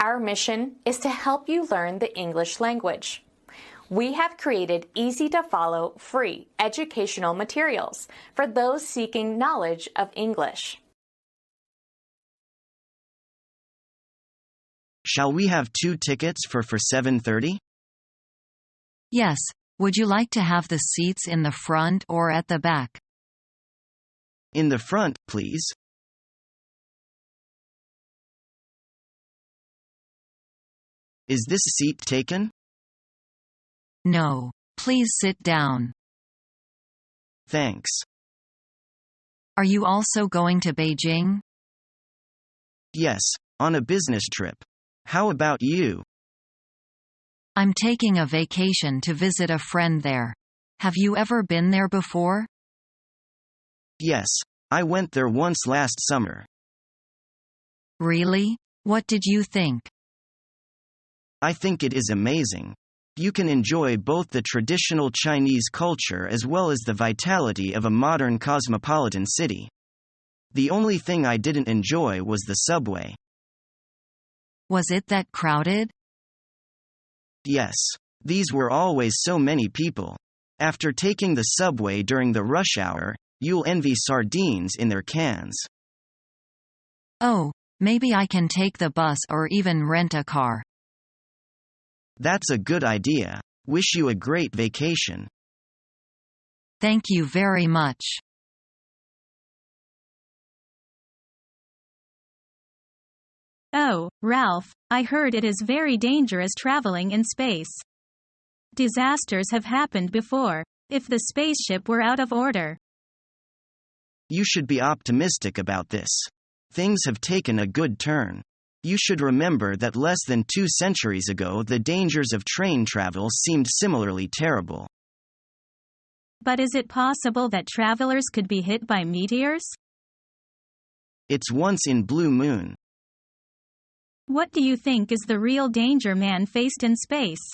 Our mission is to help you learn the English language. We have created easy-to-follow, free educational materials for those seeking knowledge of English. Shall we have 2 tickets for 7:30? Yes, would you like to have the seats in the front or at the back? In the front, please. Is this seat taken? No. Please sit down. Thanks. Are you also going to Beijing? Yes, on a business trip. How about you? I'm taking a vacation to visit a friend there. Have you ever been there before? Yes, I went there once last summer. Really? What did you think? I think it is amazing. You can enjoy both the traditional Chinese culture as well as the vitality of a modern cosmopolitan city. The only thing I didn't enjoy was the subway. Was it that crowded? Yes. These were always so many people. After taking the subway during the rush hour, you'll envy sardines in their cans. Oh, maybe I can take the bus or even rent a car. That's a good idea. Wish you a great vacation. Thank you very much. Oh, Ralph, I heard it is very dangerous traveling in space. Disasters have happened before. If the spaceship were out of order. You should be optimistic about this. Things have taken a good turn. You should remember that less than 2 centuries ago the dangers of train travel seemed similarly terrible. But is it possible that travelers could be hit by meteors? It's once in blue moon. What do you think is the real danger man faced in space?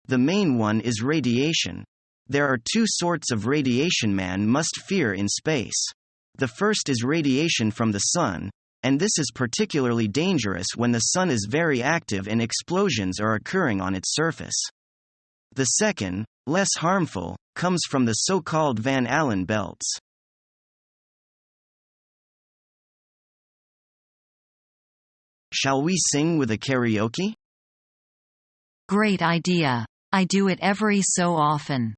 The main one is radiation. There are 2 sorts of radiation man must fear in space. The first is radiation from the sun, and this is particularly dangerous when the sun is very active and explosions are occurring on its surface. The second, less harmful, comes from the so-called Van Allen belts. Shall we sing with a karaoke? Great idea. I do it every so often.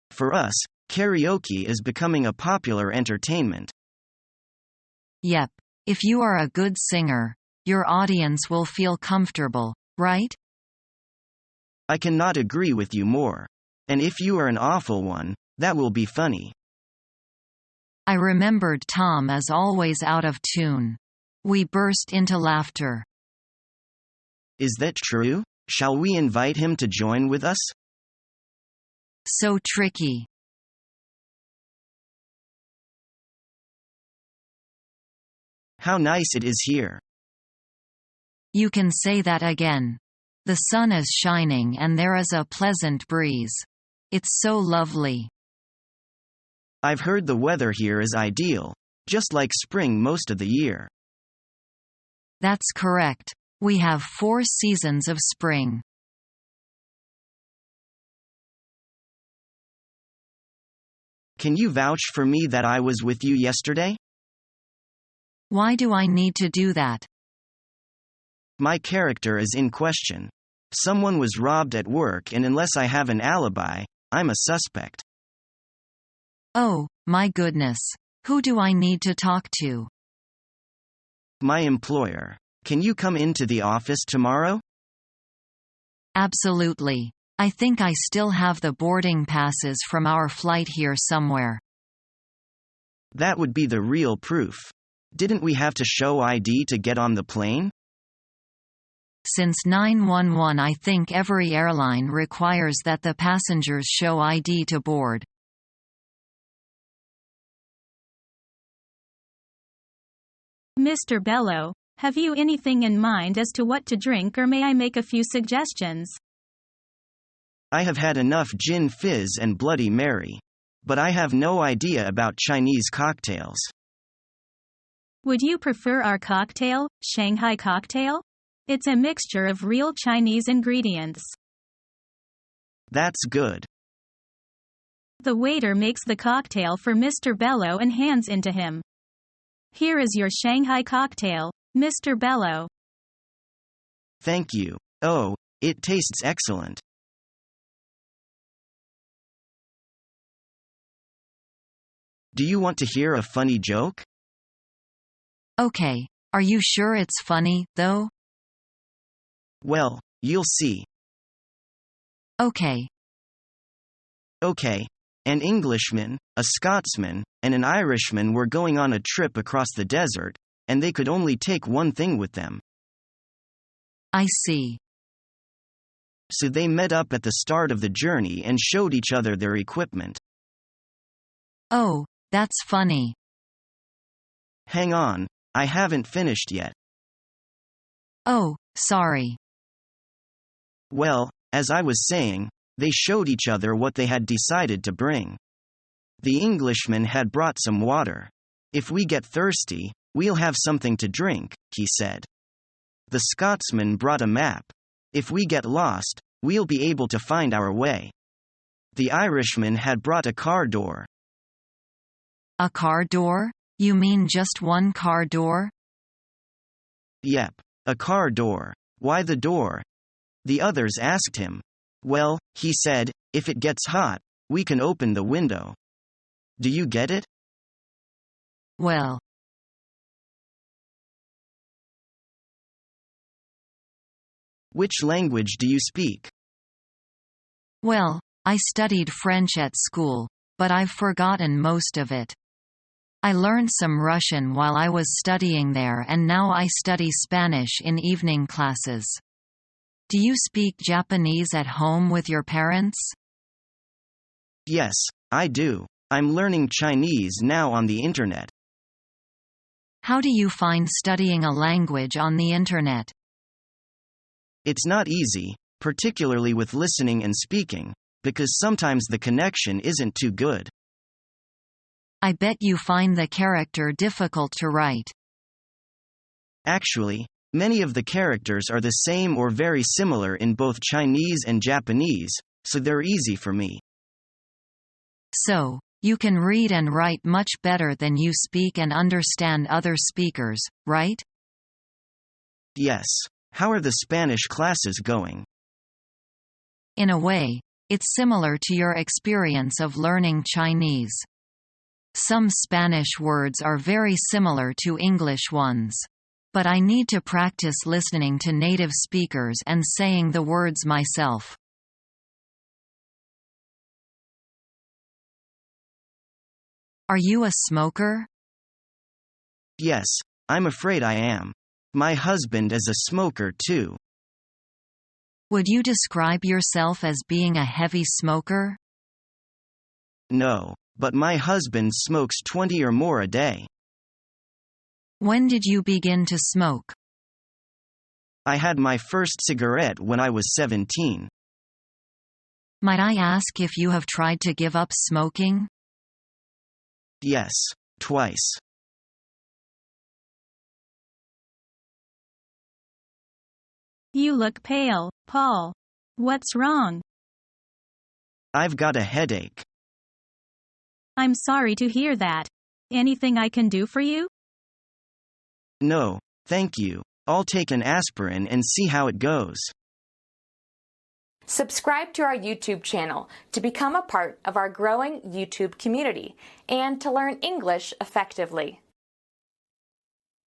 For us, karaoke is becoming a popular entertainment. Yep. If you are a good singer, your audience will feel comfortable, right? I cannot agree with you more. And if you are an awful one, that will be funny. I remembered Tom is always out of tune. We burst into laughter. Is that true? Shall we invite him to join with us? So tricky. How nice it is here. You can say that again. The sun is shining and there is a pleasant breeze. It's so lovely. I've heard the weather here is ideal, just like spring most of the year. That's correct. We have 4 seasons of spring. Can you vouch for me that I was with you yesterday? Why do I need to do that? My character is in question. Someone was robbed at work, and unless I have an alibi, I'm a suspect. Oh, my goodness. Who do I need to talk to? My employer. Can you come into the office tomorrow? Absolutely. I think I still have the boarding passes from our flight here somewhere. That would be the real proof. Didn't we have to show ID to get on the plane? Since 911, I think every airline requires that the passengers show ID to board. Mr. Bello, have you anything in mind as to what to drink, or may I make a few suggestions? I have had enough gin fizz and Bloody Mary. But I have no idea about Chinese cocktails. Would you prefer our cocktail, Shanghai cocktail? It's a mixture of real Chinese ingredients. That's good. The waiter makes the cocktail for Mr. Bello and hands it to him. Here is your Shanghai cocktail, Mr. Bello. Thank you. Oh, it tastes excellent. Do you want to hear a funny joke? Okay. Are you sure it's funny, though? Well, you'll see. Okay. Okay. An Englishman, a Scotsman, and an Irishman were going on a trip across the desert, and they could only take one thing with them. I see. So they met up at the start of the journey and showed each other their equipment. Oh, that's funny. Hang on, I haven't finished yet. Oh, sorry. Well, as I was saying, they showed each other what they had decided to bring. The Englishman had brought some water. If we get thirsty, we'll have something to drink, he said. The Scotsman brought a map. If we get lost, we'll be able to find our way. The Irishman had brought a car door. A car door? You mean just one car door? Yep, a car door. Why the door? The others asked him. Well, he said, if it gets hot, we can open the window. Do you get it? Well. Which language do you speak? Well, I studied French at school, but I've forgotten most of it. I learned some Russian while I was studying there, and now I study Spanish in evening classes. Do you speak Japanese at home with your parents? Yes, I do. I'm learning Chinese now on the internet. How do you find studying a language on the internet? It's not easy, particularly with listening and speaking, because sometimes the connection isn't too good. I bet you find the character difficult to write. Actually, many of the characters are the same or very similar in both Chinese and Japanese, so they're easy for me. So, you can read and write much better than you speak and understand other speakers, right? Yes. How are the Spanish classes going? In a way, it's similar to your experience of learning Chinese. Some Spanish words are very similar to English ones. But I need to practice listening to native speakers and saying the words myself. Are you a smoker? Yes, I'm afraid I am. My husband is a smoker too. Would you describe yourself as being a heavy smoker? No, but my husband smokes 20 or more a day. When did you begin to smoke? I had my first cigarette when I was 17. Might I ask if you have tried to give up smoking? Yes, twice. You look pale, Paul. What's wrong? I've got a headache. I'm sorry to hear that. Anything I can do for you? No, thank you. I'll take an aspirin and see how it goes. Subscribe to our YouTube channel to become a part of our growing YouTube community and to learn English effectively.